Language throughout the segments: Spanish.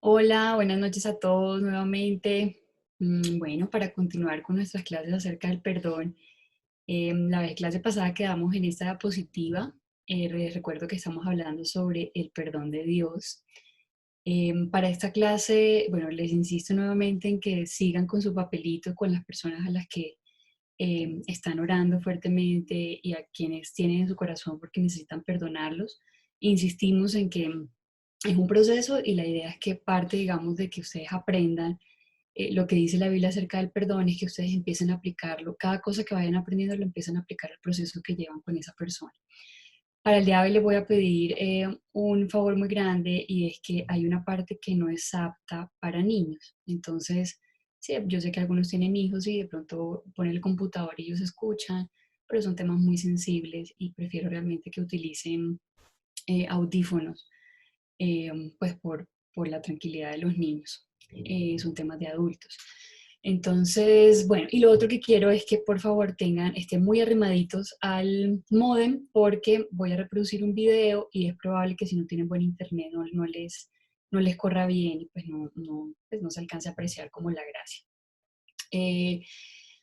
Hola, buenas noches a todos nuevamente. Bueno, para continuar con nuestras clases acerca del perdón, la vez clase pasada quedamos en esta diapositiva. Recuerdo que estamos hablando sobre el perdón de Dios. Para esta clase, bueno, les insisto nuevamente en que sigan con su papelito con las personas a las que están orando fuertemente y a quienes tienen en su corazón porque necesitan perdonarlos. Insistimos en que es un proceso y la idea es que parte, digamos, de que ustedes aprendan lo que dice la Biblia acerca del perdón es que ustedes empiecen a aplicarlo. Cada cosa que vayan aprendiendo lo empiezan a aplicar al proceso que llevan con esa persona. Para el día de hoy les voy a pedir un favor muy grande y es que hay una parte que no es apta para niños. Entonces, sí, yo sé que algunos tienen hijos y de pronto ponen el computador y ellos escuchan, pero son temas muy sensibles y prefiero realmente que utilicen audífonos, eh, pues por la tranquilidad de los niños. Son temas de adultos. Entonces, bueno, y lo otro que quiero es que por favor estén muy arrimaditos al módem porque voy a reproducir un video y es probable que si no tienen buen internet no les corra bien y pues no se alcance a apreciar como la gracia. Eh,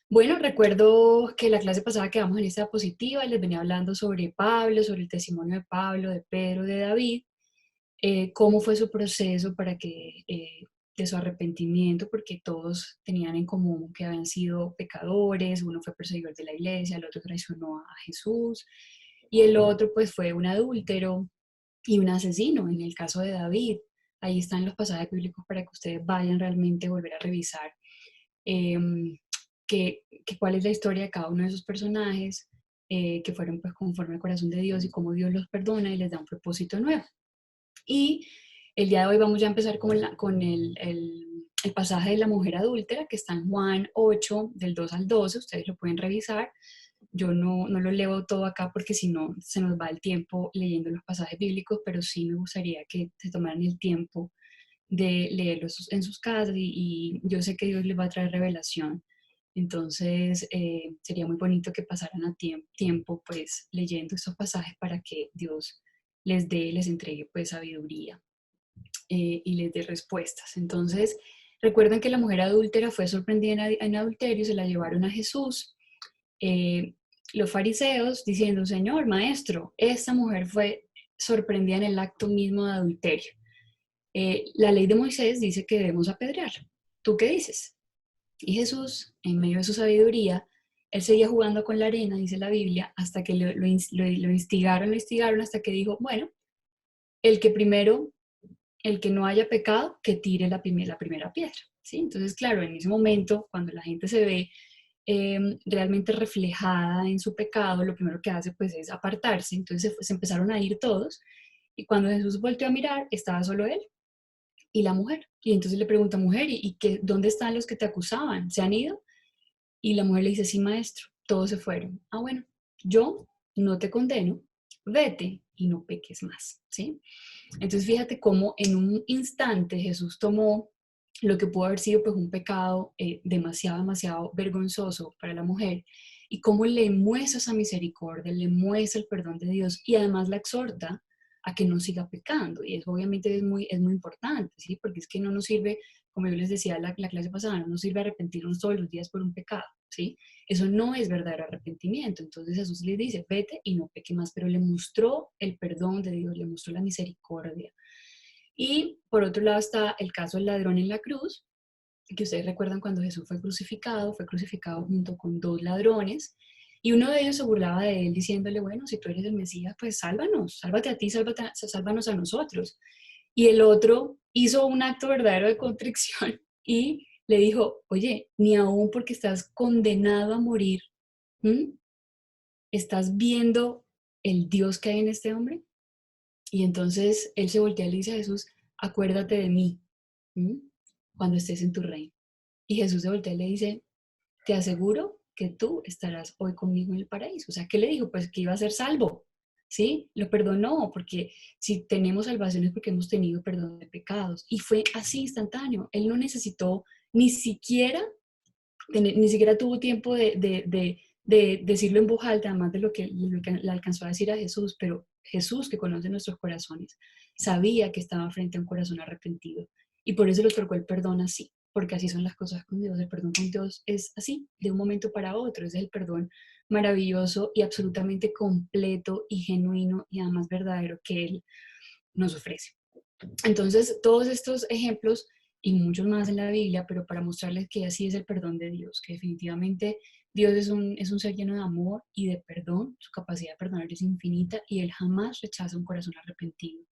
bueno, recuerdo que la clase pasada quedamos en esta diapositiva y les venía hablando sobre Pablo, sobre el testimonio de Pablo, de Pedro, de David, cómo fue su proceso de su arrepentimiento, porque todos tenían en común que habían sido pecadores, uno fue perseguidor de la iglesia, el otro traicionó a Jesús, y el otro pues fue un adúltero y un asesino, en el caso de David. Ahí están los pasajes bíblicos para que ustedes vayan realmente a volver a revisar cuál es la historia de cada uno de esos personajes, que fueron pues conforme al corazón de Dios y cómo Dios los perdona y les da un propósito nuevo. Y el día de hoy vamos ya a empezar con el pasaje de la mujer adúltera, que está en Juan 8, del 2 al 12, ustedes lo pueden revisar. Yo no lo leo todo acá porque si no se nos va el tiempo leyendo los pasajes bíblicos, pero sí me gustaría que se tomaran el tiempo de leerlos en sus casas y yo sé que Dios les va a traer revelación. Entonces, sería muy bonito que pasaran a tiempo pues leyendo estos pasajes para que Dios les entregue pues sabiduría y les dé respuestas. Entonces, recuerden que la mujer adúltera fue sorprendida en adulterio, se la llevaron a Jesús. Eh, los fariseos diciendo, Señor, maestro, esta mujer fue sorprendida en el acto mismo de adulterio. La ley de Moisés dice que debemos apedrear. ¿Tú qué dices? Y Jesús, en medio de su sabiduría, él seguía jugando con la arena, dice la Biblia, hasta que lo instigaron hasta que dijo, bueno, el que primero el que no haya pecado, que tire la primera piedra. ¿Sí? Entonces, claro, en ese momento, cuando la gente se ve realmente reflejada en su pecado, lo primero que hace pues es apartarse. Entonces se empezaron a ir todos y cuando Jesús volteó a mirar, estaba solo él y la mujer. Y entonces le pregunta, mujer, ¿dónde están los que te acusaban? ¿Se han ido? Y la mujer le dice, sí, maestro, todos se fueron. Ah, bueno, yo no te condeno, vete y no peques más, ¿sí? Entonces fíjate cómo en un instante Jesús tomó lo que pudo haber sido pues un pecado demasiado vergonzoso para la mujer y cómo le muestra esa misericordia, le muestra el perdón de Dios y además la exhorta a que no siga pecando. Y eso obviamente es muy importante, ¿sí? Porque es que no nos sirve, como yo les decía la clase pasada, no nos sirve arrepentirnos todos los días por un pecado, ¿sí? Eso no es verdadero arrepentimiento. Entonces Jesús le dice, vete y no peque más, pero le mostró el perdón de Dios, le mostró la misericordia. Y por otro lado está el caso del ladrón en la cruz, que ustedes recuerdan cuando Jesús fue crucificado junto con dos ladrones, y uno de ellos se burlaba de él diciéndole, bueno, si tú eres el Mesías, pues sálvanos, sálvate a ti, sálvanos a nosotros. Y el otro hizo un acto verdadero de contrición y le dijo, oye, ni aún porque estás condenado a morir, ¿m? ¿Estás viendo el Dios que hay en este hombre? Y entonces él se voltea y le dice a Jesús, acuérdate de mí, ¿m? Cuando estés en tu reino. Y Jesús se voltea y le dice, te aseguro que tú estarás hoy conmigo en el paraíso. O sea, ¿qué le dijo? Pues que iba a ser salvo, ¿sí? Lo perdonó, porque si tenemos salvación es porque hemos tenido perdón de pecados. Y fue así instantáneo. Él no necesitó ni siquiera, ni siquiera tuvo tiempo de decirlo en voz alta, además de lo que le alcanzó a decir a Jesús, pero Jesús, que conoce nuestros corazones, sabía que estaba frente a un corazón arrepentido Y por eso le otorgó el perdón así, porque así son las cosas con Dios. El perdón con Dios es así, de un momento para otro. Es el perdón maravilloso y absolutamente completo y genuino y además verdadero que Él nos ofrece. Entonces, todos estos ejemplos y muchos más en la Biblia, pero para mostrarles que así es el perdón de Dios, que definitivamente Dios es un ser lleno de amor y de perdón, su capacidad de perdonar es infinita y Él jamás rechaza un corazón arrepentido.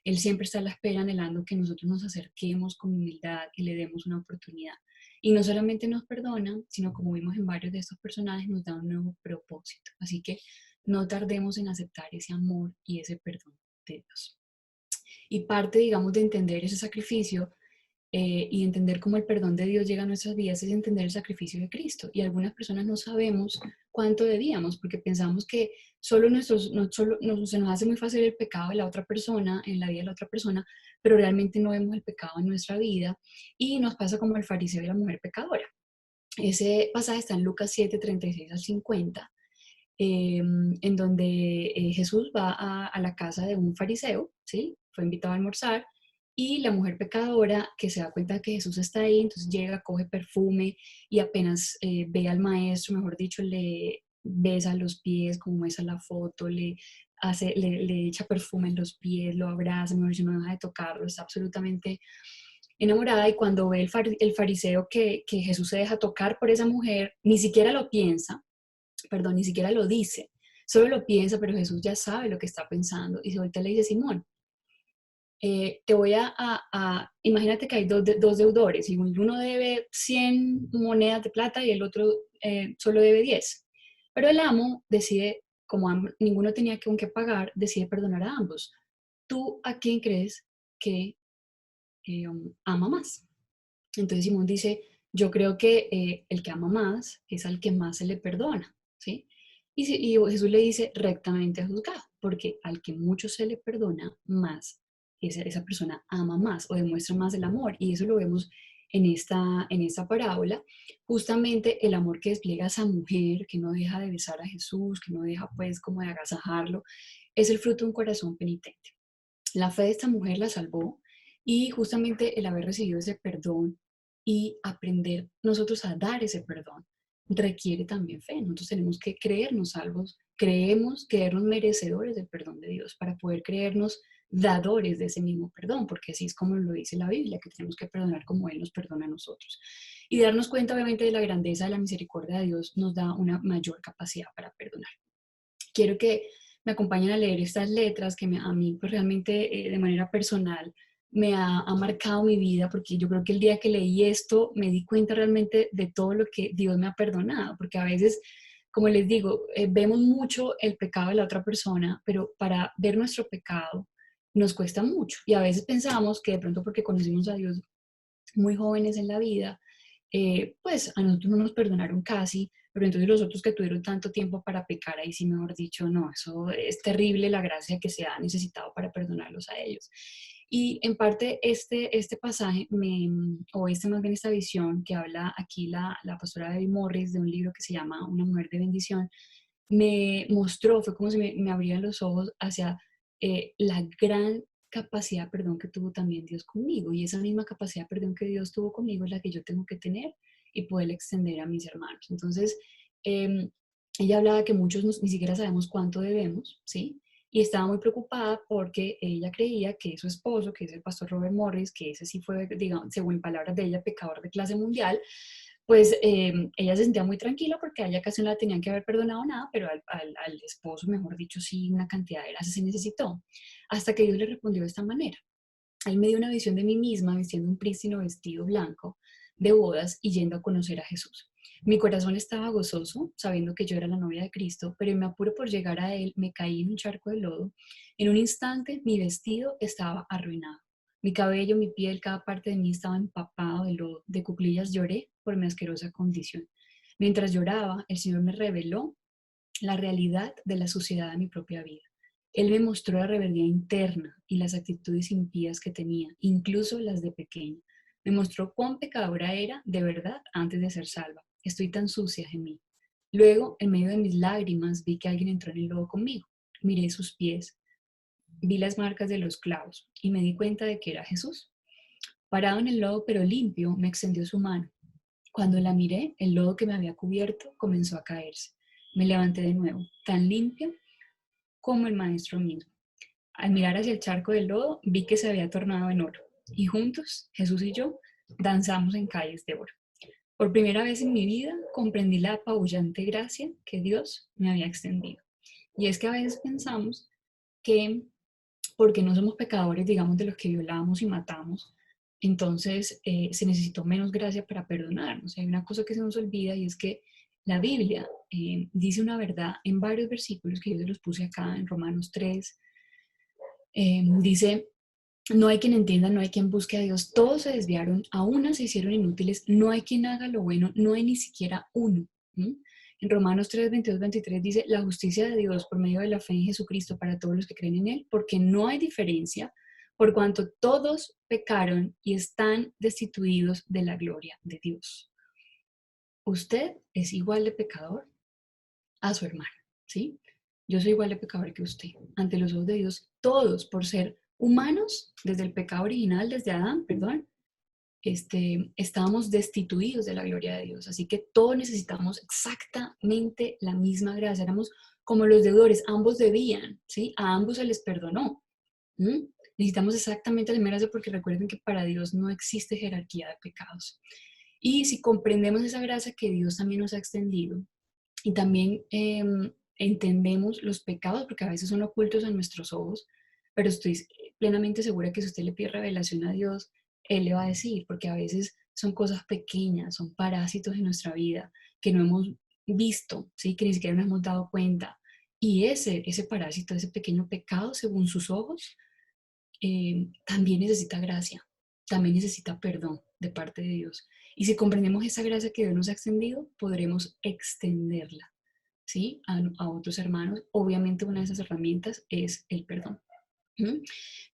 Él siempre está a la espera, anhelando que nosotros nos acerquemos con humildad y le demos una oportunidad. Y no solamente nos perdona, sino como vimos en varios de estos personajes, nos da un nuevo propósito. Así que no tardemos en aceptar ese amor y ese perdón de Dios. Y parte, digamos, de entender ese sacrificio y entender cómo el perdón de Dios llega a nuestras vidas es entender el sacrificio de Cristo. Y algunas personas no sabemos cuánto debíamos porque pensamos que solo, se nos hace muy fácil el pecado de la otra persona, en la vida de la otra persona, pero realmente no vemos el pecado en nuestra vida y nos pasa como el fariseo y la mujer pecadora. Ese pasaje está en Lucas 7, 36 al 50, en donde Jesús va a la casa de un fariseo, ¿sí? Fue invitado a almorzar y la mujer pecadora que se da cuenta que Jesús está ahí, entonces llega, coge perfume y apenas ve al maestro, mejor dicho, le besa los pies, como esa la foto, le echa perfume en los pies, lo abraza, mejor dicho, no deja de tocarlo, está absolutamente enamorada y cuando ve el fariseo que Jesús se deja tocar por esa mujer, ni siquiera lo piensa, perdón, ni siquiera lo dice, solo lo piensa, pero Jesús ya sabe lo que está pensando y se voltea y le dice, Simón, te voy imagínate que hay dos deudores y uno debe 100 monedas de plata y el otro solo debe 10. Pero el amo decide, como ninguno tenía con qué pagar, decide perdonar a ambos. ¿Tú a quién crees que ama más? Entonces Simón dice, yo creo que el que ama más es al que más se le perdona, ¿sí? Y Jesús le dice, rectamente juzgado, porque al que mucho se le perdona, más esa persona ama más o demuestra más el amor. Y eso lo vemos en esta parábola, justamente el amor que despliega esa mujer, que no deja de besar a Jesús, que no deja pues como de agasajarlo, es el fruto de un corazón penitente. La fe de esta mujer la salvó y justamente el haber recibido ese perdón y aprender nosotros a dar ese perdón requiere también fe. Nosotros tenemos que creernos salvos, creernos merecedores del perdón de Dios para poder creernos dadores de ese mismo perdón, porque así es como lo dice la Biblia, que tenemos que perdonar como Él nos perdona a nosotros. Y darnos cuenta obviamente de la grandeza de la misericordia de Dios nos da una mayor capacidad para perdonar. Quiero que me acompañen a leer estas letras que a mí pues, realmente de manera personal ha marcado mi vida, porque yo creo que el día que leí esto me di cuenta realmente de todo lo que Dios me ha perdonado, porque a veces, como les digo, vemos mucho el pecado de la otra persona, pero para ver nuestro pecado nos cuesta mucho y a veces pensamos que de pronto porque conocimos a Dios muy jóvenes en la vida, pues a nosotros no nos perdonaron casi, pero entonces los otros que tuvieron tanto tiempo para pecar, ahí sí, mejor dicho, no, eso es terrible la gracia que se ha necesitado para perdonarlos a ellos. Y en parte este pasaje, o más bien esta visión que habla aquí la pastora Debbie Morris de un libro que se llama Una mujer de bendición, me mostró, fue como si me abrían los ojos hacia la gran capacidad de perdón que tuvo también Dios conmigo. Y esa misma capacidad de perdón que Dios tuvo conmigo es la que yo tengo que tener y poder extender a mis hermanos. Entonces, ella hablaba que muchos ni siquiera sabemos cuánto debemos, ¿sí? Y estaba muy preocupada porque ella creía que su esposo, que es el pastor Robert Morris, que ese sí fue, digamos, según palabras de ella, pecador de clase mundial, pues ella se sentía muy tranquila porque a ella casi no la tenían que haber perdonado nada, pero al esposo, mejor dicho, sí, una cantidad de gracias se necesitó. Hasta que Dios le respondió de esta manera. Él me dio una visión de mí misma vistiendo un prístino vestido blanco de bodas y yendo a conocer a Jesús. Mi corazón estaba gozoso, sabiendo que yo era la novia de Cristo, pero en mi apuro por llegar a Él me caí en un charco de lodo. En un instante mi vestido estaba arruinado. Mi cabello, mi piel, cada parte de mí estaba empapado de lodo. De cuclillas lloré por mi asquerosa condición. Mientras lloraba, el Señor me reveló la realidad de la suciedad de mi propia vida. Él me mostró la rebeldía interna y las actitudes impías que tenía, incluso las de pequeña. Me mostró cuán pecadora era de verdad antes de ser salva. Estoy tan sucia, gemí. Luego, en medio de mis lágrimas, vi que alguien entró en el lodo conmigo. Miré sus pies, vi las marcas de los clavos y me di cuenta de que era Jesús. Parado en el lodo pero limpio, me extendió su mano. Cuando la miré, el lodo que me había cubierto comenzó a caerse. Me levanté de nuevo, tan limpia como el maestro mismo. Al mirar hacia el charco del lodo, vi que se había tornado en oro. Y juntos, Jesús y yo, danzamos en calles de oro. Por primera vez en mi vida comprendí la apabullante gracia que Dios me había extendido. Y es que a veces pensamos que porque no somos pecadores, digamos, de los que violamos y matamos, entonces se necesitó menos gracia para perdonarnos. Hay una cosa que se nos olvida y es que la Biblia dice una verdad en varios versículos que yo se los puse acá en Romanos 3. Dice, no hay quien entienda, no hay quien busque a Dios, todos se desviaron, a una se hicieron inútiles, no hay quien haga lo bueno, no hay ni siquiera uno. ¿Mm? En Romanos 3, 22, 23 dice, la justicia de Dios por medio de la fe en Jesucristo para todos los que creen en Él, porque no hay diferencia, por cuanto todos pecaron y están destituidos de la gloria de Dios. Usted es igual de pecador a su hermano, ¿sí? Yo soy igual de pecador que usted. Ante los ojos de Dios, todos, por ser humanos, desde el pecado original, desde Adán, perdón, estábamos destituidos de la gloria de Dios. Así que todos necesitamos exactamente la misma gracia. Éramos como los deudores, ambos debían, ¿sí? A ambos se les perdonó. ¿Mm? Necesitamos exactamente la misma gracia porque recuerden que para Dios no existe jerarquía de pecados. Y si comprendemos esa gracia que Dios también nos ha extendido, y también entendemos los pecados, porque a veces son ocultos a nuestros ojos, pero estoy plenamente segura que si usted le pide revelación a Dios, Él le va a decir, porque a veces son cosas pequeñas, son parásitos en nuestra vida que no hemos visto, ¿sí? Que ni siquiera nos hemos dado cuenta. Y ese parásito, ese pequeño pecado, según sus ojos, también necesita gracia, también necesita perdón de parte de Dios. Y si comprendemos esa gracia que Dios nos ha extendido, podremos extenderla, ¿sí? A otros hermanos. Obviamente una de esas herramientas es el perdón. ¿Mm?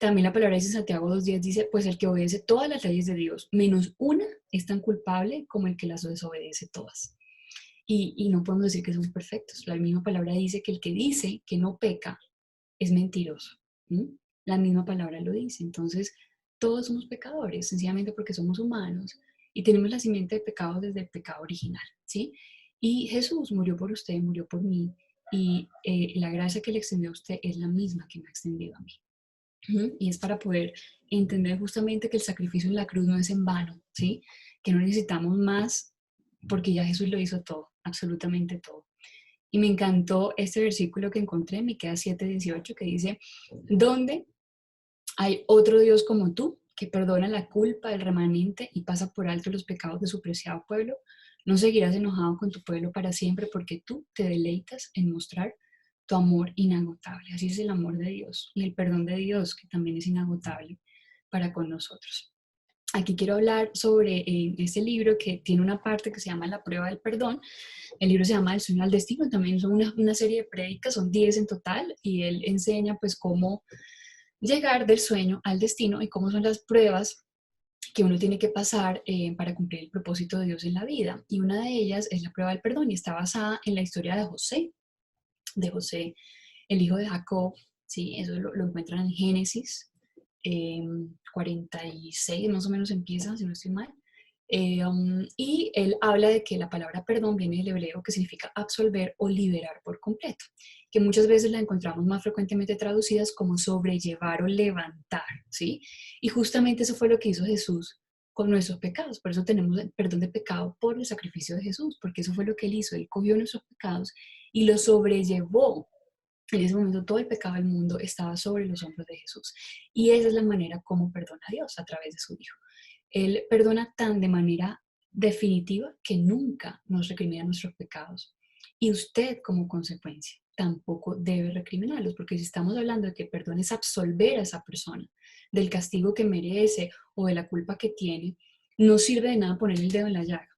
También la palabra dice en Santiago 2:10, dice, pues el que obedece todas las leyes de Dios, menos una, es tan culpable como el que las desobedece todas. Y no podemos decir que somos perfectos. La misma palabra dice que el que dice que no peca es mentiroso. ¿Mm? La misma palabra lo dice. Entonces, todos somos pecadores, sencillamente porque somos humanos y tenemos la simiente de pecado desde el pecado original, ¿sí? Y Jesús murió por usted, murió por mí, y la gracia que le extendió a usted es la misma que me ha extendido a mí. ¿Mm? Y es para poder entender justamente que el sacrificio en la cruz no es en vano, ¿sí? Que no necesitamos más porque ya Jesús lo hizo todo, absolutamente todo. Y me encantó este versículo que encontré, Miqueas 7:18, que dice, ¿dónde hay otro Dios como tú, que perdona la culpa del remanente y pasa por alto los pecados de su preciado pueblo? No seguirás enojado con tu pueblo para siempre, porque tú te deleitas en mostrar tu amor inagotable. Así es el amor de Dios y el perdón de Dios, que también es inagotable para con nosotros. Aquí quiero hablar sobre este libro que tiene una parte que se llama La prueba del perdón. El libro se llama El sueño al destino, también son una serie de prédicas, son 10 en total, y él enseña pues cómo llegar del sueño al destino y cómo son las pruebas que uno tiene que pasar para cumplir el propósito de Dios en la vida. Y una de ellas es la prueba del perdón y está basada en la historia de José, el hijo de Jacob, ¿sí? Eso lo encuentran en Génesis 46, más o menos empieza, si no estoy mal. Y él habla de que la palabra perdón viene del hebreo que significa absolver o liberar por completo, que muchas veces la encontramos más frecuentemente traducidas como sobrellevar o levantar, ¿sí? Y justamente eso fue lo que hizo Jesús con nuestros pecados, por eso tenemos el perdón de pecado por el sacrificio de Jesús, porque eso fue lo que él hizo, él cogió nuestros pecados y los sobrellevó. En ese momento todo el pecado del mundo estaba sobre los hombros de Jesús. Y esa es la manera como perdona a Dios, a través de su Hijo. Él perdona tan de manera definitiva que nunca nos recrimina nuestros pecados. Y usted, como consecuencia, tampoco debe recriminarlos, porque si estamos hablando de que perdón es absolver a esa persona del castigo que merece o de la culpa que tiene, no sirve de nada poner el dedo en la llaga.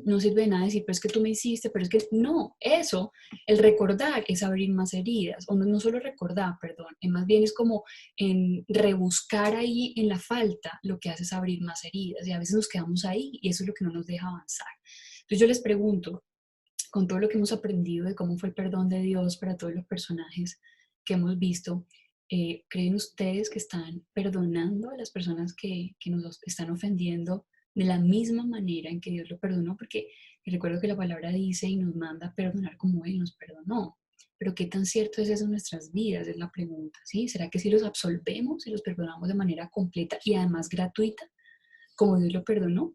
No sirve de nada decir, pero es que tú me hiciste, pero es que no, eso, el recordar es abrir más heridas, o no, no solo recordar, perdón, más bien es como en rebuscar ahí en la falta, lo que hace es abrir más heridas, y a veces nos quedamos ahí, y eso es lo que no nos deja avanzar. Entonces yo les pregunto, con todo lo que hemos aprendido de cómo fue el perdón de Dios para todos los personajes que hemos visto, ¿Creen ustedes que están perdonando a las personas que nos están ofendiendo de la misma manera en que Dios lo perdonó? Porque recuerdo que la palabra dice y nos manda a perdonar como Él nos perdonó. Pero ¿qué tan cierto es eso en nuestras vidas? Es la pregunta, ¿sí? ¿Será que si los absolvemos, si los perdonamos de manera completa y además gratuita, como Dios lo perdonó?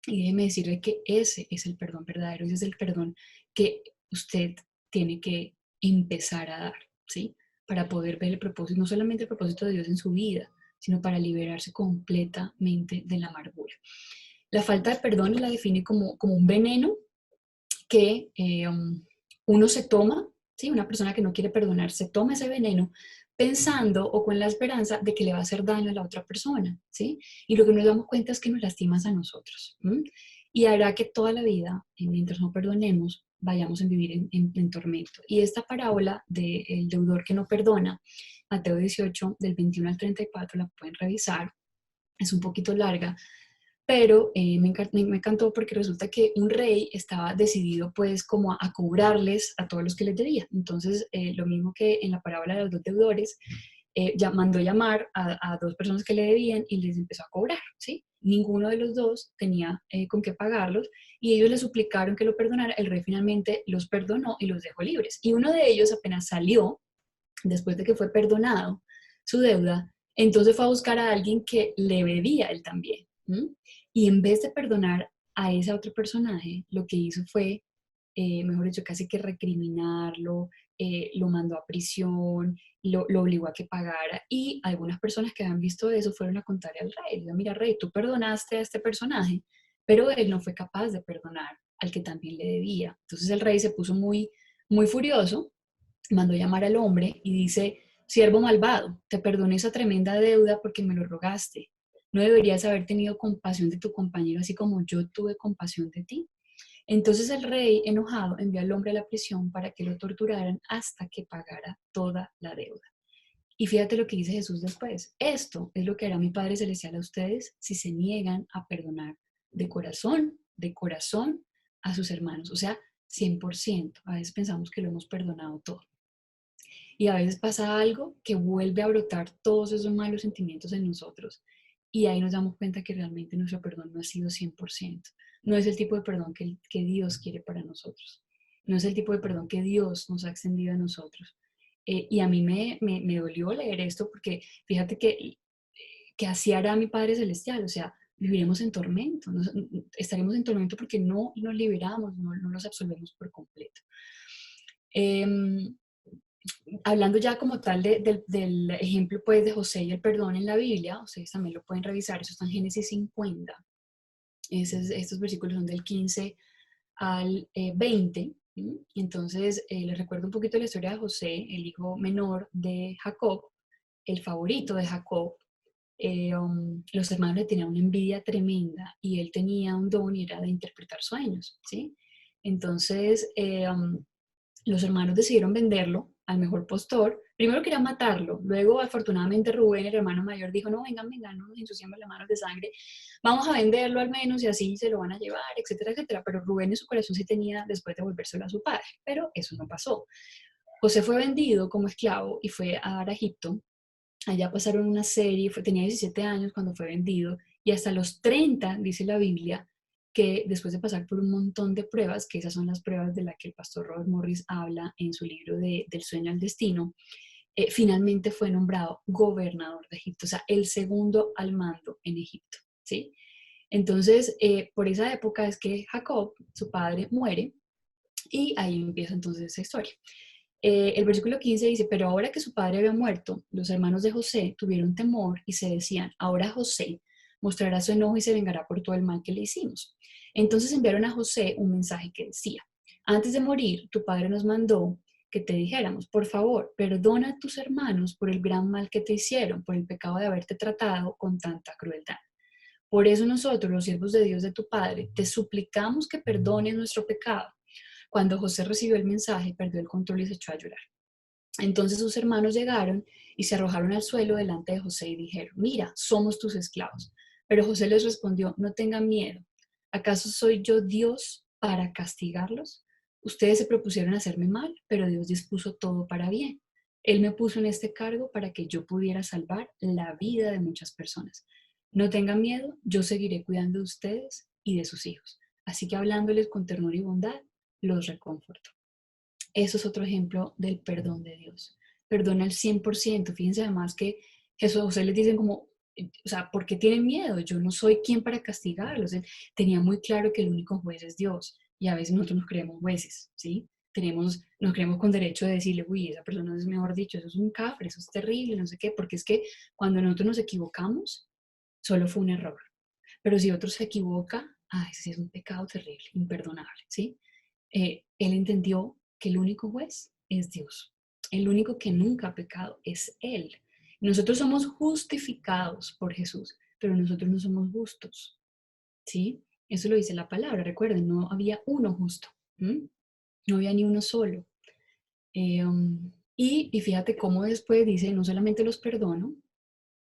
Y déjeme decirle que ese es el perdón verdadero, ese es el perdón que usted tiene que empezar a dar, ¿sí? Para poder ver el propósito, no solamente el propósito de Dios en su vida, sino para liberarse completamente de la amargura. La falta de perdón la define como un veneno que uno se toma, ¿sí? Una persona que no quiere perdonar se toma ese veneno pensando o con la esperanza de que le va a hacer daño a la otra persona, ¿sí? Y lo que nos damos cuenta es que nos lastimas a nosotros, ¿m? Y hará que toda la vida, mientras no perdonemos, vayamos a vivir en tormento. Y esta parábola del deudor que no perdona, Mateo 18, del 21 al 34, la pueden revisar, es un poquito larga, pero me encantó porque resulta que un rey estaba decidido pues como a cobrarles a todos los que les debía. Entonces, lo mismo que en la parábola de los dos deudores, ya mandó llamar a dos personas que le debían y les empezó a cobrar, ¿sí? Ninguno de los dos tenía con qué pagarlos y ellos le suplicaron que lo perdonara. El rey finalmente los perdonó y los dejó libres. Y uno de ellos apenas salió, después de que fue perdonado su deuda, entonces fue a buscar a alguien que le debía él también. ¿M? Y en vez de perdonar a ese otro personaje, lo que hizo fue, mejor dicho, casi que recriminarlo, lo mandó a prisión, lo obligó a que pagara. Y algunas personas que habían visto eso fueron a contarle al rey. Le dijo, mira, rey, tú perdonaste a este personaje, pero él no fue capaz de perdonar al que también le debía. Entonces el rey se puso muy, muy furioso, mandó llamar al hombre y dice, siervo malvado, te perdoné esa tremenda deuda porque me lo rogaste. ¿No deberías haber tenido compasión de tu compañero así como yo tuve compasión de ti? Entonces el rey, enojado, envió al hombre a la prisión para que lo torturaran hasta que pagara toda la deuda. Y fíjate lo que dice Jesús después. Esto es lo que hará mi Padre Celestial a ustedes si se niegan a perdonar de corazón a sus hermanos. O sea, 100%. A veces pensamos que lo hemos perdonado todo. Y a veces pasa algo que vuelve a brotar todos esos malos sentimientos en nosotros. Y ahí nos damos cuenta que realmente nuestro perdón no ha sido 100%. No es el tipo de perdón que Dios quiere para nosotros. No es el tipo de perdón que Dios nos ha extendido a nosotros. Y a mí me dolió leer esto porque fíjate que así hará mi Padre Celestial. O sea, viviremos en tormento. Estaremos en tormento porque no nos liberamos, no nos absolvemos por completo. Eh, Hablando ya como tal del ejemplo pues de José y el perdón en la Biblia, ustedes también lo pueden revisar, eso está en Génesis 50. Estos versículos son del 15 al 20. ¿Sí? Entonces, les recuerdo un poquito la historia de José, el hijo menor de Jacob, el favorito de Jacob. Los hermanos le tenían una envidia tremenda y él tenía un don y era de interpretar sueños, ¿sí? Entonces, los hermanos decidieron venderlo al mejor postor. Primero querían matarlo, luego afortunadamente Rubén, el hermano mayor, dijo, no, vengan, vengan, no nos ensuciemos las manos de sangre, vamos a venderlo al menos y así se lo van a llevar, etcétera, etcétera. Pero Rubén en su corazón sí tenía después de volvérselo a su padre, pero eso no pasó. José fue vendido como esclavo y fue a dar a Egipto. Allá pasaron una serie, tenía 17 años cuando fue vendido y hasta los 30 dice la Biblia, que después de pasar por un montón de pruebas, que esas son las pruebas de las que el pastor Robert Morris habla en su libro Del sueño al destino, finalmente fue nombrado gobernador de Egipto, o sea, el segundo al mando en Egipto, ¿sí? Entonces, por esa época es que Jacob, su padre, muere y ahí empieza entonces esa historia. El versículo 15 dice, pero ahora que su padre había muerto, los hermanos de José tuvieron temor y se decían, ahora José mostrará su enojo y se vengará por todo el mal que le hicimos. Entonces enviaron a José un mensaje que decía, antes de morir, tu padre nos mandó que te dijéramos, por favor, perdona a tus hermanos por el gran mal que te hicieron, por el pecado de haberte tratado con tanta crueldad. Por eso nosotros, los siervos de Dios de tu Padre, te suplicamos que perdones nuestro pecado. Cuando José recibió el mensaje, perdió el control y se echó a llorar. Entonces sus hermanos llegaron y se arrojaron al suelo delante de José y dijeron, mira, somos tus esclavos. Pero José les respondió, no tengan miedo. ¿Acaso soy yo Dios para castigarlos? Ustedes se propusieron hacerme mal, pero Dios dispuso todo para bien, Él me puso en este cargo para que yo pudiera salvar la vida de muchas personas. No tengan miedo, yo seguiré cuidando de ustedes y de sus hijos. Así que hablándoles con ternura y bondad, los reconforto. Eso es otro ejemplo del perdón de Dios. Perdona al 100%. Fíjense además que Jesús, a ustedes les dicen como, o sea, ¿por qué tienen miedo? Yo no soy quien para castigarlos. Él tenía muy claro que el único juez es Dios. Y a veces nosotros nos creemos jueces, ¿sí? Nos creemos con derecho de decirle, uy, esa persona es, mejor dicho, eso es un cafre, eso es terrible, no sé qué, porque es que cuando nosotros nos equivocamos, solo fue un error. Pero si otro se equivoca, ese sí es un pecado terrible, imperdonable, ¿sí? Él entendió que el único juez es Dios. El único que nunca ha pecado es Él. Nosotros somos justificados por Jesús, pero nosotros no somos justos, ¿sí? Eso lo dice la palabra, recuerden, no había uno justo, ¿m? No había ni uno solo. Y fíjate cómo después dice, no solamente los perdono,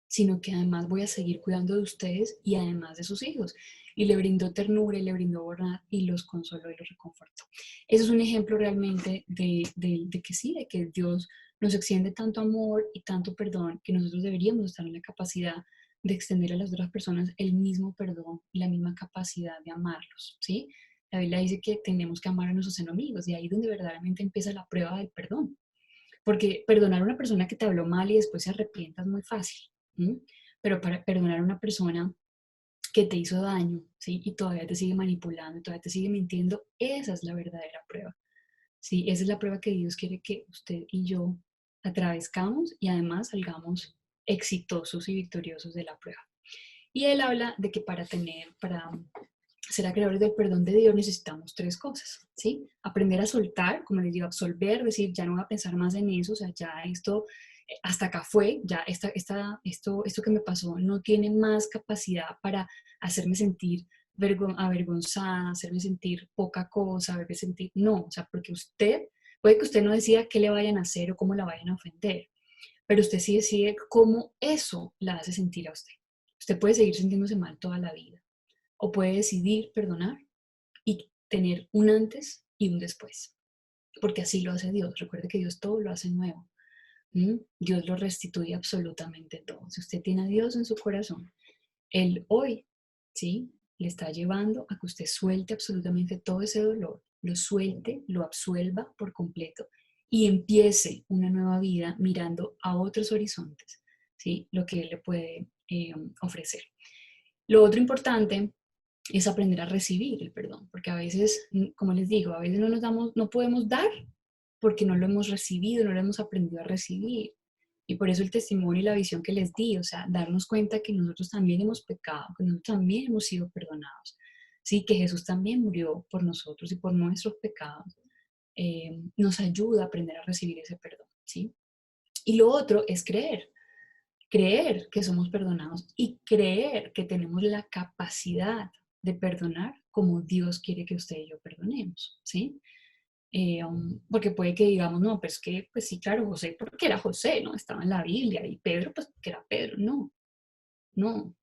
sino que además voy a seguir cuidando de ustedes y además de sus hijos. Y le brindó ternura y le brindó bondad y los consoló y los reconfortó. Eso es un ejemplo realmente de que sí, de que Dios nos extiende tanto amor y tanto perdón que nosotros deberíamos estar en la capacidad de extender a las otras personas el mismo perdón y la misma capacidad de amarlos, ¿sí? La Biblia dice que tenemos que amar a nuestros enemigos y ahí es donde verdaderamente empieza la prueba del perdón. Porque perdonar a una persona que te habló mal y después se arrepienta es muy fácil. ¿Mm? Pero para perdonar a una persona que te hizo daño, ¿sí? Y todavía te sigue manipulando, todavía te sigue mintiendo, esa es la verdadera prueba, ¿sí? Esa es la prueba que Dios quiere que usted y yo atravescamos y además salgamos exitosos y victoriosos de la prueba. Y él habla de que para ser acreedores del perdón de Dios necesitamos tres cosas, ¿sí? Aprender a soltar, como les digo, absolver, decir, ya no voy a pensar más en eso, o sea, ya esto, hasta acá fue, ya esto que me pasó no tiene más capacidad para hacerme sentir avergonzada, hacerme sentir poca cosa, hacerme sentir, no, o sea, porque puede que usted no decida qué le vayan a hacer o cómo la vayan a ofender, pero usted sí decide cómo eso la hace sentir a usted. Usted puede seguir sintiéndose mal toda la vida o puede decidir perdonar y tener un antes y un después, porque así lo hace Dios. Recuerde que Dios todo lo hace nuevo. ¿Mm? Dios lo restituye absolutamente todo. Si usted tiene a Dios en su corazón, Él hoy, ¿sí? Le está llevando a que usted suelte absolutamente todo ese dolor, lo suelte, lo absuelva por completo y empiece una nueva vida mirando a otros horizontes, ¿sí? Lo que Él le puede ofrecer. Lo otro importante es aprender a recibir el perdón, porque a veces, como les digo, a veces no podemos dar porque no lo hemos recibido, no lo hemos aprendido a recibir. Y por eso el testimonio y la visión que les di, o sea, darnos cuenta que nosotros también hemos pecado, que nosotros también hemos sido perdonados, sí, que Jesús también murió por nosotros y por nuestros pecados, nos ayuda a aprender a recibir ese perdón, sí. Y lo otro es creer que somos perdonados y creer que tenemos la capacidad de perdonar como Dios quiere que usted y yo perdonemos, ¿sí? Porque puede que digamos, no, pues que, pues sí, claro, José, porque era José, ¿no? Estaba en la Biblia y Pedro, pues que era Pedro, no, no.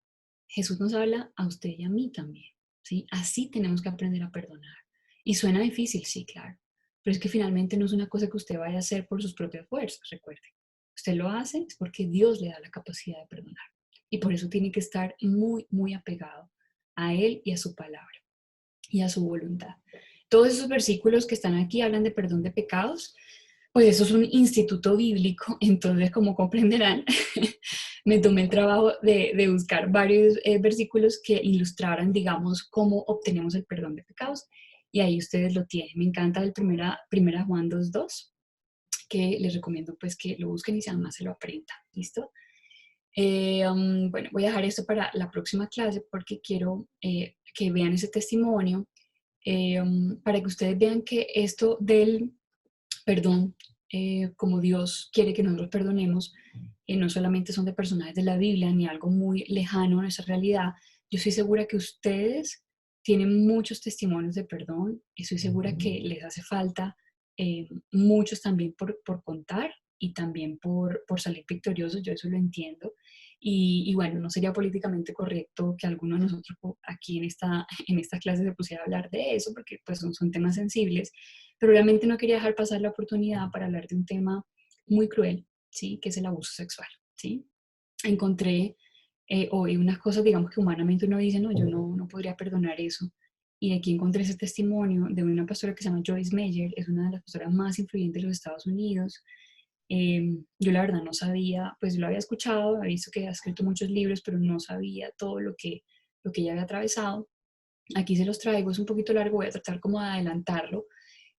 Jesús nos habla a usted y a mí también, ¿sí? Así tenemos que aprender a perdonar. Y suena difícil, sí, claro, pero es que finalmente no es una cosa que usted vaya a hacer por sus propias fuerzas, recuerde. Usted lo hace es porque Dios le da la capacidad de perdonar. Y por eso tiene que estar muy, muy apegado a Él y a su palabra y a su voluntad. Todos esos versículos que están aquí hablan de perdón de pecados, pues eso es un instituto bíblico, entonces como comprenderán, me tomé el trabajo de buscar varios versículos que ilustraran, digamos, cómo obtenemos el perdón de pecados, y ahí ustedes lo tienen. Me encanta el primera Juan 2:2, que les recomiendo pues que lo busquen y además se lo aprendan, ¿listo? Bueno, voy a dejar esto para la próxima clase porque quiero que vean ese testimonio, para que ustedes vean que esto del perdón, como Dios quiere que nosotros perdonemos, no solamente son de personajes de la Biblia ni algo muy lejano a nuestra realidad. Yo estoy segura que ustedes tienen muchos testimonios de perdón y estoy segura que les hace falta muchos también por contar y también por salir victoriosos, yo eso lo entiendo. Y bueno, no sería políticamente correcto que alguno de nosotros aquí en esta clase se pusiera a hablar de eso, porque pues son temas sensibles, pero realmente no quería dejar pasar la oportunidad para hablar de un tema muy cruel, ¿sí? Que es el abuso sexual, ¿sí? Encontré hoy unas cosas, digamos, que humanamente uno dice, no, yo no podría perdonar eso. Y aquí encontré ese testimonio de una pastora que se llama Joyce Meyer, es una de las pastoras más influyentes de los Estados Unidos. Yo la verdad no sabía, pues lo había escuchado, había visto que ha escrito muchos libros, pero no sabía todo lo que ella había atravesado. Aquí se los traigo, es un poquito largo, voy a tratar como de adelantarlo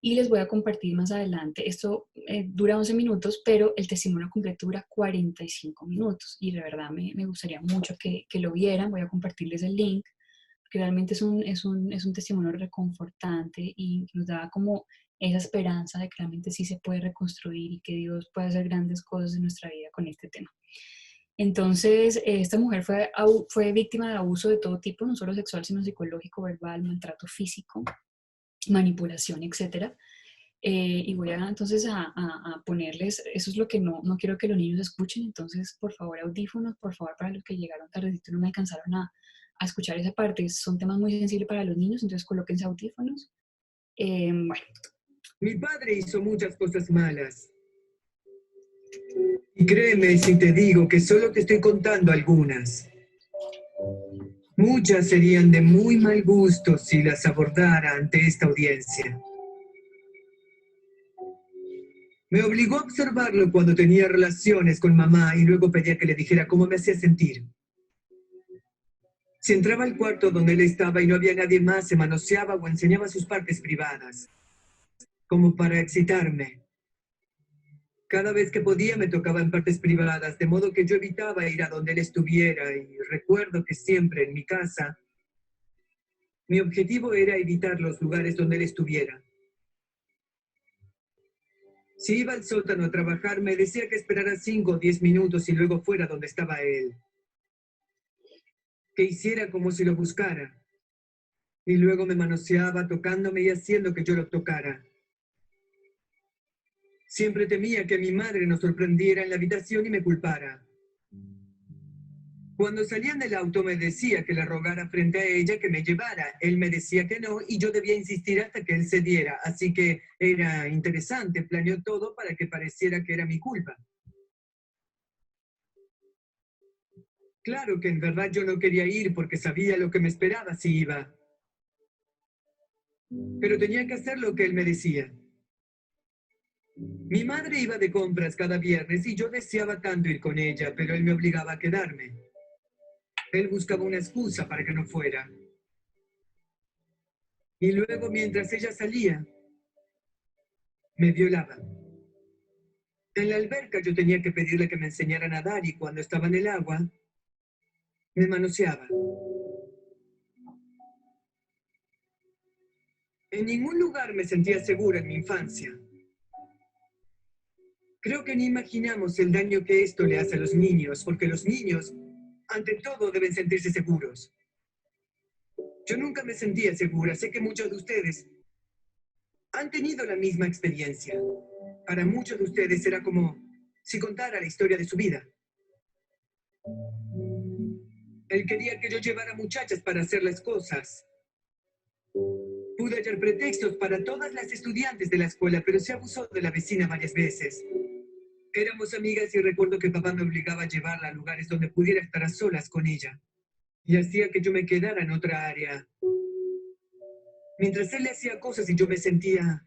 y les voy a compartir más adelante. Esto dura 11 minutos, pero el testimonio completo dura 45 minutos y de verdad me gustaría mucho que lo vieran. Voy a compartirles el link, que realmente es un testimonio reconfortante y nos da como esa esperanza de que realmente sí se puede reconstruir y que Dios puede hacer grandes cosas en nuestra vida con este tema. Entonces, esta mujer fue víctima de abuso de todo tipo, no solo sexual, sino psicológico, verbal, maltrato físico, manipulación, etcétera. Y voy a entonces a ponerles, eso es lo que no quiero que los niños escuchen, entonces por favor audífonos, por favor para los que llegaron tardecito no me alcanzaron a escuchar esa parte, son temas muy sensibles para los niños, entonces colóquense audífonos. Bueno. Mi padre hizo muchas cosas malas. Y créeme si te digo que solo te estoy contando algunas. Muchas serían de muy mal gusto si las abordara ante esta audiencia. Me obligó a observarlo cuando tenía relaciones con mamá y luego pedía que le dijera cómo me hacía sentir. Si entraba al cuarto donde él estaba y no había nadie más, se manoseaba o enseñaba sus partes privadas, como para excitarme. Cada vez que podía me tocaba en partes privadas, de modo que yo evitaba ir a donde él estuviera y recuerdo que siempre en mi casa mi objetivo era evitar los lugares donde él estuviera. Si iba al sótano a trabajar, me decía que esperara 5 o 10 minutos y luego fuera donde estaba él. Que hiciera como si lo buscara. Y luego me manoseaba tocándome y haciendo que yo lo tocara. Siempre temía que mi madre nos sorprendiera en la habitación y me culpara. Cuando salía del auto me decía que le rogara frente a ella que me llevara. Él me decía que no y yo debía insistir hasta que él cediera. Así que era interesante, planeó todo para que pareciera que era mi culpa. Claro que en verdad yo no quería ir porque sabía lo que me esperaba si iba. Pero tenía que hacer lo que él me decía. Mi madre iba de compras cada viernes y yo deseaba tanto ir con ella, pero él me obligaba a quedarme. Él buscaba una excusa para que no fuera. Y luego, mientras ella salía, me violaba. En la alberca yo tenía que pedirle que me enseñara a nadar y cuando estaba en el agua, me manoseaba. En ningún lugar me sentía segura en mi infancia. Creo que ni imaginamos el daño que esto le hace a los niños, porque los niños, ante todo, deben sentirse seguros. Yo nunca me sentía segura. Sé que muchos de ustedes han tenido la misma experiencia. Para muchos de ustedes era como si contara la historia de su vida. Él quería que yo llevara muchachas para hacerles cosas. Pude hallar pretextos para todas las estudiantes de la escuela, pero se abusó de la vecina varias veces. Éramos amigas y recuerdo que papá me obligaba a llevarla a lugares donde pudiera estar a solas con ella. Y hacía que yo me quedara en otra área. Mientras él le hacía cosas y yo me sentía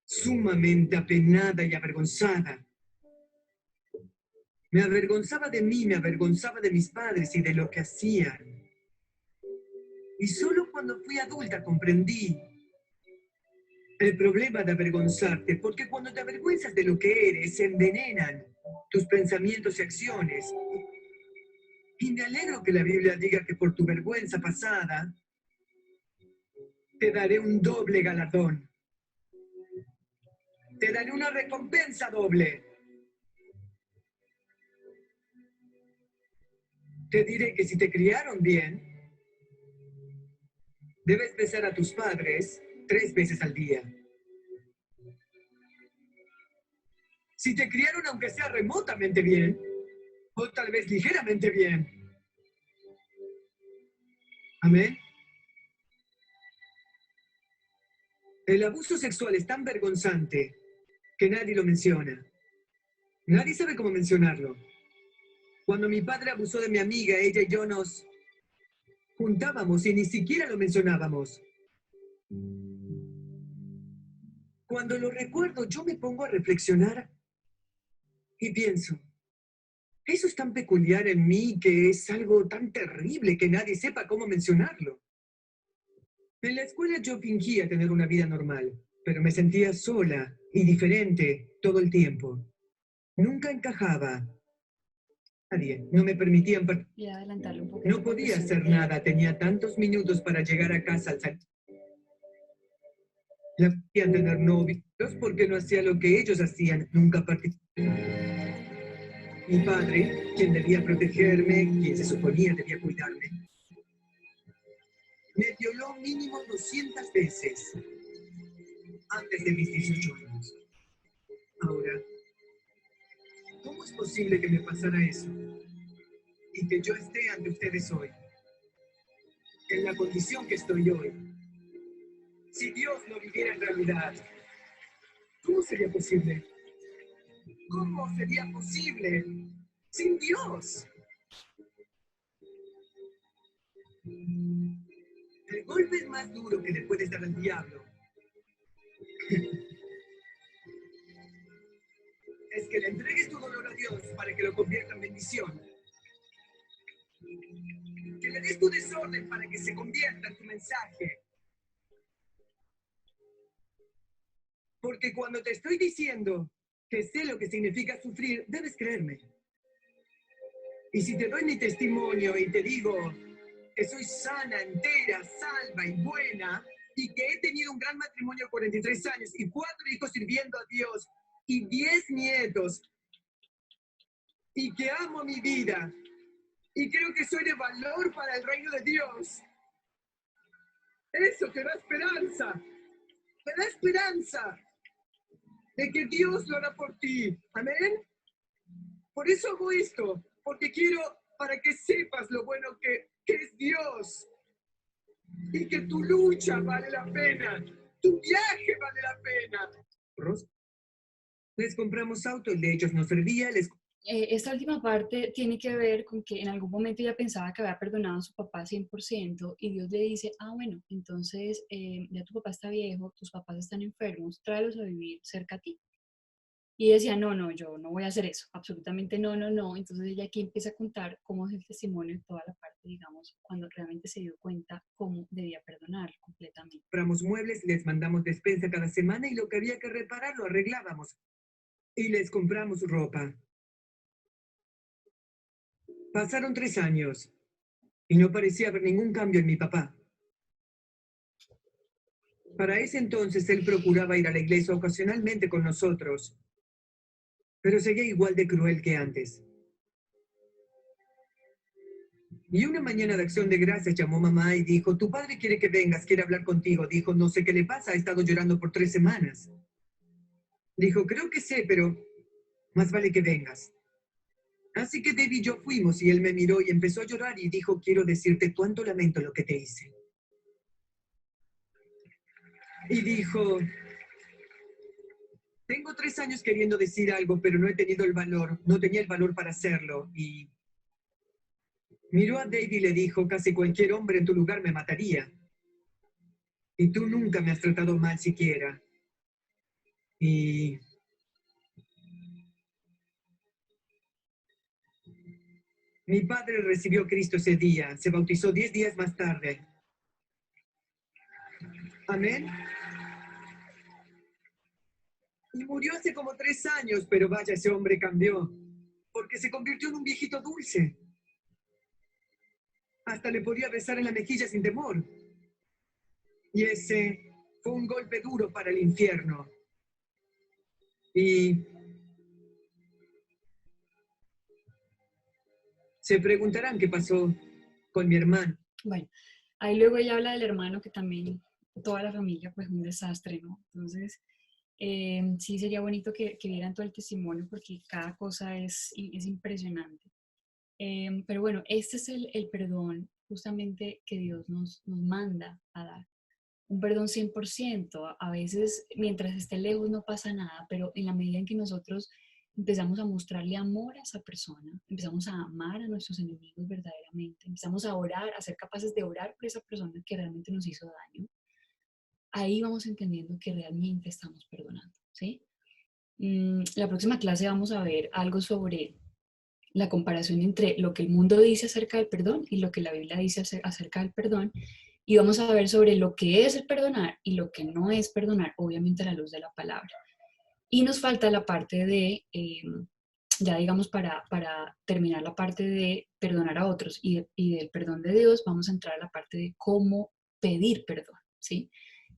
sumamente apenada y avergonzada. Me avergonzaba de mí, me avergonzaba de mis padres y de lo que hacían. Y solo cuando fui adulta comprendí el problema de avergonzarte, porque cuando te avergüenzas de lo que eres, se envenenan tus pensamientos y acciones. Y me alegro que la Biblia diga que por tu vergüenza pasada te daré un doble galardón. Te daré una recompensa doble. Te diré que si te criaron bien, debes besar a tus padres 3 veces al día. Si te criaron aunque sea remotamente bien, o tal vez ligeramente bien. Amén. El abuso sexual es tan vergonzante que nadie lo menciona. Nadie sabe cómo mencionarlo. Cuando mi padre abusó de mi amiga, ella y yo nos juntábamos y ni siquiera lo mencionábamos. Cuando lo recuerdo, yo me pongo a reflexionar y pienso, eso es tan peculiar en mí que es algo tan terrible que nadie sepa cómo mencionarlo. En la escuela yo fingía tener una vida normal, pero me sentía sola y diferente todo el tiempo. Nunca encajaba. Nadie, no me permitían Y adelantarle un poquito no por podía cuestión de hacer tiempo. nada, tenía tantos minutos para llegar a casa al salir. La podían tener novios porque no hacía lo que ellos hacían, nunca participaba. Mi padre, quien debía protegerme, quien se suponía debía cuidarme, me violó mínimo 200 veces antes de mis 18 años. Ahora, ¿cómo es posible que me pasara eso y que yo esté ante ustedes hoy, en la condición que estoy hoy? Si Dios no viviera en realidad, ¿cómo sería posible? ¿Cómo sería posible sin Dios? El golpe más duro que le puedes dar al diablo es que le entregues tu dolor a Dios para que lo convierta en bendición. Que le des tu desorden para que se convierta en tu mensaje. Porque cuando te estoy diciendo que sé lo que significa sufrir, debes creerme. Y si te doy mi testimonio y te digo que soy sana, entera, salva y buena, y que he tenido un gran matrimonio de 43 años y 4 hijos sirviendo a Dios y 10 nietos, y que amo mi vida, y creo que soy de valor para el reino de Dios, eso te da esperanza, de que Dios lo hará por ti. Amén. Por eso hago esto, porque quiero para que sepas lo bueno que es Dios y que tu lucha vale la pena, tu viaje vale la pena. Les compramos auto, el de ellos no servía, Esta última parte tiene que ver con que en algún momento ella pensaba que había perdonado a su papá 100% y Dios le dice, ah, bueno, entonces ya tu papá está viejo, tus papás están enfermos, tráelos a vivir cerca a ti. Y decía, no, no, yo no voy a hacer eso, absolutamente no, no, no. Entonces ella aquí empieza a contar cómo es el testimonio de toda la parte, digamos, cuando realmente se dio cuenta cómo debía perdonar completamente. compramos muebles, les mandamos despensa cada semana y lo que había que reparar lo arreglábamos. Y les compramos ropa. Pasaron 3 años y no parecía haber ningún cambio en mi papá. Para ese entonces él procuraba ir a la iglesia ocasionalmente con nosotros, pero seguía igual de cruel que antes. Y una mañana de acción de gracias llamó mamá y dijo, tu padre quiere que vengas, quiere hablar contigo. Dijo, no sé qué le pasa, ha estado llorando por 3 semanas. Dijo, creo que sé, pero más vale que vengas. Así que Dave y yo fuimos y él me miró y empezó a llorar y dijo, quiero decirte cuánto lamento lo que te hice. Y dijo, tengo 3 años queriendo decir algo, pero no he tenido el valor, no tenía el valor para hacerlo. Y miró a Dave y le dijo, casi cualquier hombre en tu lugar me mataría. Y tú nunca me has tratado mal siquiera. Y mi padre recibió a Cristo ese día, se bautizó 10 días más tarde. Amén. Y murió hace como 3 años, pero vaya, ese hombre cambió, porque se convirtió en un viejito dulce. Hasta le podía besar en la mejilla sin temor. Y ese fue un golpe duro para el infierno. Y se preguntarán qué pasó con mi hermano. Bueno, ahí luego ella habla del hermano que también toda la familia pues un desastre, ¿no? Entonces, sí sería bonito que vieran todo el testimonio porque cada cosa es impresionante. Pero bueno, este es el perdón justamente que Dios nos manda a dar. Un perdón 100%. A veces, mientras esté lejos, no pasa nada, pero en la medida en que nosotros empezamos a mostrarle amor a esa persona, empezamos a amar a nuestros enemigos verdaderamente, empezamos a orar, a ser capaces de orar por esa persona que realmente nos hizo daño, ahí vamos entendiendo que realmente estamos perdonando, ¿sí? La próxima clase vamos a ver algo sobre la comparación entre lo que el mundo dice acerca del perdón y lo que la Biblia dice acerca del perdón. Y vamos a ver sobre lo que es el perdonar y lo que no es perdonar, obviamente a la luz de la palabra. Y nos falta la parte de, ya digamos, para terminar la parte de perdonar a otros y del perdón de Dios, vamos a entrar a la parte de cómo pedir perdón, ¿sí?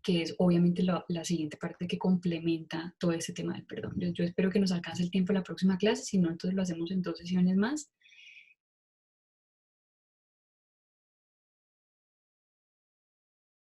Que es obviamente la siguiente parte que complementa todo ese tema del perdón. Yo espero que nos alcance el tiempo en la próxima clase, si no, entonces lo hacemos en 2 sesiones más.